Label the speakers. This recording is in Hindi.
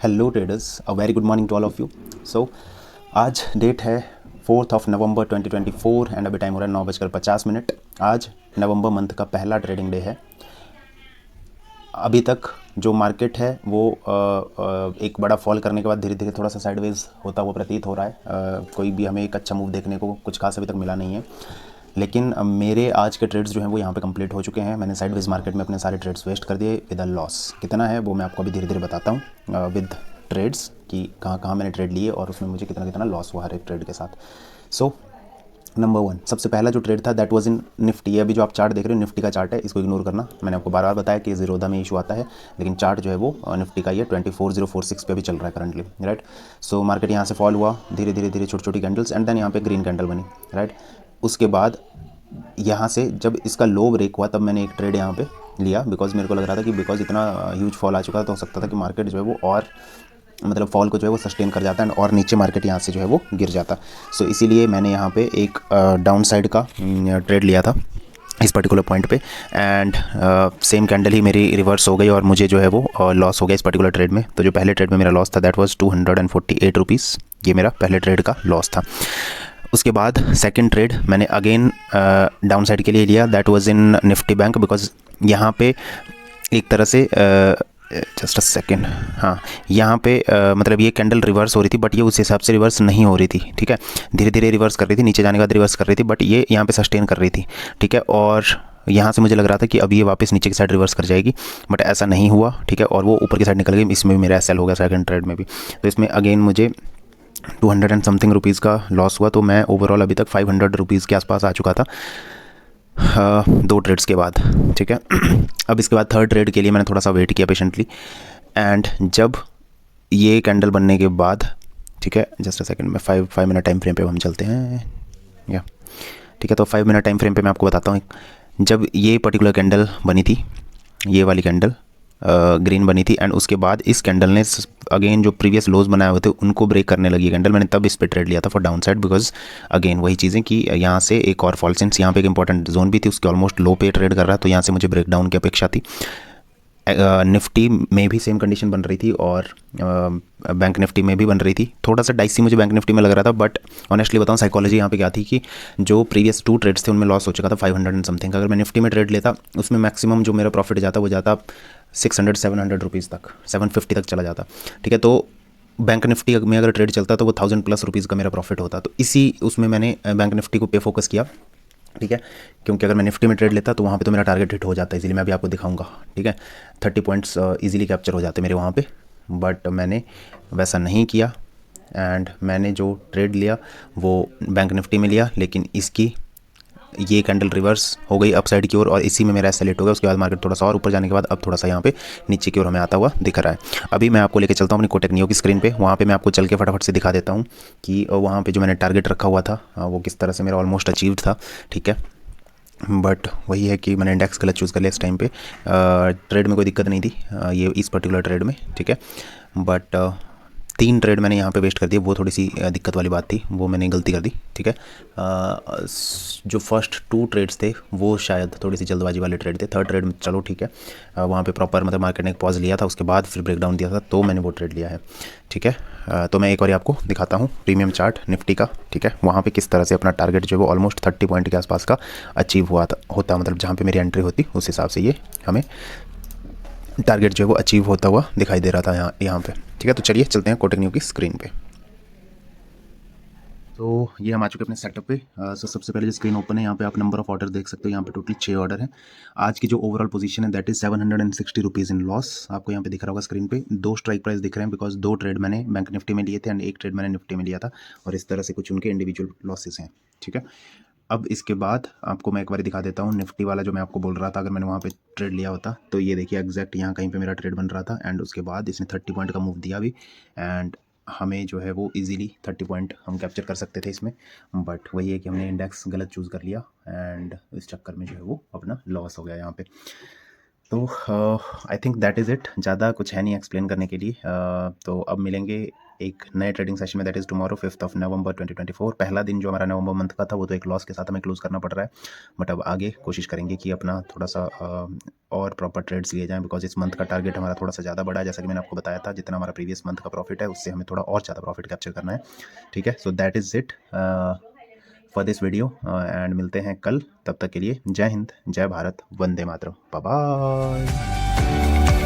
Speaker 1: Hello traders, a very good morning to all of you. So आज डेट है 4 नवंबर 2024 एंड अभी टाइम हो रहा है 9:50। आज नवंबर मंथ का पहला ट्रेडिंग डे है। अभी तक जो मार्केट है वो एक बड़ा फॉल करने के बाद धीरे धीरे थोड़ा सा साइडवेज होता हुआ प्रतीत हो रहा है। कोई भी हमें एक अच्छा मूव देखने को कुछ खास अभी तक मिला नहीं है, लेकिन मेरे आज के ट्रेड्स जो हैं वो यहाँ पे कंप्लीट हो चुके हैं। मैंने साइडवेज मार्केट में अपने सारे ट्रेड्स वेस्ट कर दिए विद अ लॉस। कितना है वो मैं आपको अभी धीरे धीरे बताता हूँ विद ट्रेड्स कि कहाँ कहाँ मैंने ट्रेड लिए और उसमें मुझे कितना कितना लॉस हुआ हर एक ट्रेड के साथ। सो नंबर 1, सबसे पहला जो ट्रेड था दैट वाज इन निफ्टी। ये अभी जो आप चार्ट देख रहे हो निफ्टी का चार्ट है, इसको इग्नोर करना। मैंने आपको बार बार बताया कि ज़ीरोधा में इशू आता है, लेकिन चार्ट जो है वो निफ्टी का ये 24046 पे भी चल रहा है करंटली, राइट। सो मार्केट यहाँ से फॉल हुआ धीरे धीरे धीरे, छोटी छोटी कैंडल्स, एंड देन यहाँ पे ग्रीन कैंडल बनी, राइट। उसके बाद यहाँ से जब इसका लो ब्रेक हुआ तब मैंने एक ट्रेड यहाँ पे लिया, बिकॉज मेरे को लग रहा था कि बिकॉज इतना ह्यूज फॉल आ चुका था तो हो सकता था कि मार्केट जो है वो और मतलब फॉल को जो है वो सस्टेन कर जाता है और नीचे मार्केट यहाँ से जो है वो गिर जाता। सो इसीलिए मैंने यहाँ पे एक डाउन साइड का ट्रेड लिया था इस पर्टिकुलर पॉइंट पे, एंड सेम कैंडल ही मेरी रिवर्स हो गई और मुझे जो है वो लॉस हो गया इस पर्टिकुलर ट्रेड में। तो जो पहले ट्रेड में मेरा लॉस था दैट वाज 248 रुपीज़, ये मेरा पहले ट्रेड का लॉस था। उसके बाद सेकंड ट्रेड मैंने अगेन डाउन साइड के लिए लिया, that was in Nifty bank, because यहाँ पे एक तरह से जस्ट अ सेकेंड, हाँ यहाँ पे मतलब ये कैंडल रिवर्स हो रही थी बट ये उस हिसाब से रिवर्स नहीं हो रही थी, ठीक है। धीरे धीरे रिवर्स कर रही थी, नीचे जाने के बाद रिवर्स कर रही थी, बट ये यहाँ पे सस्टेन कर रही थी, ठीक है। और यहाँ से मुझे लग रहा था कि अब ये वापस नीचे की साइड रिवर्स कर जाएगी, बट ऐसा नहीं हुआ, ठीक है। और वो ऊपर की साइड निकल गई, इसमें भी मेरा एसएल हो गया सेकंड ट्रेड में भी। तो इसमें अगेन मुझे 200 एंड समथिंग रुपीज़ का लॉस हुआ। तो मैं ओवरऑल अभी तक 500 रुपीज़ के आसपास आ चुका था दो ट्रेड्स के बाद, ठीक है। अब इसके बाद थर्ड ट्रेड के लिए मैंने थोड़ा सा वेट किया पेशेंटली, एंड जब ये कैंडल बनने के बाद, ठीक है, जस्ट अ सेकंड में 5 मिनट टाइम फ्रेम पे हम चलते हैं, या ठीक है। तो 5 मिनट टाइम फ्रेम पे मैं आपको बताता हूँ, जब ये पर्टिकुलर कैंडल बनी थी, ये वाली कैंडल ग्रीन बनी थी, एंड उसके बाद इस कैंडल ने अगेन जो प्रीवियस लोज बनाए हुए थे उनको ब्रेक करने लगी कैंडल। मैंने तब इस पे ट्रेड लिया था for down side, because again वही चीज़ें कि यहाँ से एक और फॉल, सिंस यहाँ पे एक इंपॉर्टेंट जोन भी थी उसके ऑलमोस्ट लो पे ट्रेड कर रहा है, तो यहाँ से मुझे ब्रेक डाउन की अपेक्षा थी। निफ्टी में भी सेम कंडीशन बन रही थी और बैंक निफ्टी में भी बन रही थी। थोड़ा सा डाइसी मुझे बैंक निफ्टी में लग रहा था, बट ऑनेस्टली बताऊं साइकोलॉजी यहाँ पे क्या थी कि जो प्रीवियस 2 ट्रेड्स थे उनमें लॉस हो चुका था 500 एंड समथिंग। अगर मैं निफ्टी में ट्रेड लेता उसमें मैक्सिमम जो मेरा प्रॉफिट जाता वो जाता 600-700 रुपीज़ तक, 750 तक चला जाता, ठीक है। तो बैंक निफ्टी में अगर ट्रेड चलता तो वो 1000+ रुपीज़ का मेरा प्रॉफिट होता। तो इसी उसमें मैंने बैंक निफ्टी को पे फोकस किया, ठीक है, क्योंकि अगर मैं निफ्टी में ट्रेड लेता तो वहाँ पे तो मेरा टारगेट हिट हो जाता, इजीली मैं अभी आपको दिखाऊंगा, ठीक है। 30 पॉइंट्स इजीली कैप्चर हो जाते मेरे वहाँ पे, बट मैंने वैसा नहीं किया, एंड मैंने जो ट्रेड लिया वो बैंक निफ्टी में लिया, लेकिन इसकी ये कैंडल रिवर्स हो गई अपसाइड की ओर और इसी में मेरा सेलेक्ट हो गया। उसके बाद मार्केट थोड़ा सा और ऊपर जाने के बाद अब थोड़ा सा यहाँ पे नीचे की ओर हमें आता हुआ दिख रहा है। अभी मैं आपको लेके चलता हूँ अपनी कोटक नियो की स्क्रीन पे, वहाँ पे मैं आपको चल के फटाफट से दिखा देता हूँ कि वहाँ पे जो मैंने टारगेट रखा हुआ था वो किस तरह से मेरा ऑलमोस्ट अचीव्ड था, ठीक है। बट वही है कि मैंने इंडेक्स गलत चूज़ कर लिया इस टाइम पे। ट्रेड में कोई दिक्कत नहीं थी ये इस पर्टिकुलर ट्रेड में, ठीक है। बट 3 ट्रेड मैंने यहाँ पे वेस्ट कर दिए, वो थोड़ी सी दिक्कत वाली बात थी, वो मैंने गलती कर दी, ठीक है। जो फर्स्ट 2 ट्रेड्स थे वो शायद थोड़ी सी जल्दबाजी वाले ट्रेड थे। थर्ड ट्रेड में चलो ठीक है, वहाँ पे प्रॉपर मतलब मार्केट ने एक पॉज लिया था, उसके बाद फिर ब्रेकडाउन दिया था तो मैंने वो ट्रेड लिया है, ठीक है। तो मैं एक बार आपको दिखाता हूँ प्रीमियम चार्ट निफ्टी का, ठीक है। वहाँ पे किस तरह से अपना टारगेट जो है वो ऑलमोस्ट 30 पॉइंट के आसपास का अचीव हुआ होता, मतलब जहाँ पे मेरी एंट्री होती उस हिसाब से ये हमें टारगेट जो है वो अचीव होता हुआ दिखाई दे रहा था यहाँ पे, ठीक है। तो चलिए चलते हैं कोटक न्यू की स्क्रीन पे। तो ये हम आ चुके अपने सेटअप पे। सो सबसे पहले जो स्क्रीन ओपन है यहाँ पे आप नंबर ऑफ ऑर्डर देख सकते हो, यहाँ पे टोटली 6 ऑर्डर है। आज की जो ओवरऑल पोजीशन है that is 760 rupees in loss, आपको यहाँ पे दिख रहा होगा स्क्रीन पे। 2 स्ट्राइक प्राइस दिख रहे हैं बिकॉज 2 ट्रेड मैंने बैंक निफ्टी में लिए थे एंड 1 ट्रेड मैंने निफ्टी में लिया था, और इस तरह से कुछ उनके इंडिविजुअल लॉसेस हैं, ठीक है। अब इसके बाद आपको मैं एक बार दिखा देता हूँ निफ्टी वाला जो मैं आपको बोल रहा था, अगर मैंने वहाँ पे ट्रेड लिया होता तो ये देखिए एग्जैक्ट यहाँ कहीं पे मेरा ट्रेड बन रहा था, एंड उसके बाद इसने 30 पॉइंट का मूव दिया भी, एंड हमें जो है वो इजीली 30 पॉइंट हम कैप्चर कर सकते थे इसमें। बट वही है कि हमने इंडेक्स गलत चूज़ कर लिया एंड इस चक्कर में जो है वो अपना लॉस हो गया यहाँ पे। तो I think that is it, ज़्यादा कुछ है नहीं एक्सप्लेन करने के लिए। तो अब मिलेंगे एक नए ट्रेडिंग सेशन में, दैट इज़ टुमारो 5 नवंबर 2024। पहला दिन जो हमारा नवंबर मंथ का था वो तो एक लॉस के साथ हमें क्लोज करना पड़ रहा है, बट अब आगे कोशिश करेंगे कि अपना थोड़ा सा और प्रॉपर ट्रेड्स लिए जाएं, बिकॉज इस मंथ का टारगेट हमारा थोड़ा सा ज़्यादा बड़ा है। जैसा कि मैंने आपको बताया था, जितना हमारा प्रीवियस मंथ का प्रॉफिट है उससे हमें थोड़ा और ज़्यादा प्रॉफिट कैप्चर करना है। ठीक है, so that is it for this video and मिलते हैं कल। तब तक के लिए जय हिंद, जय भारत, वंदे मातरम, बाय बाय।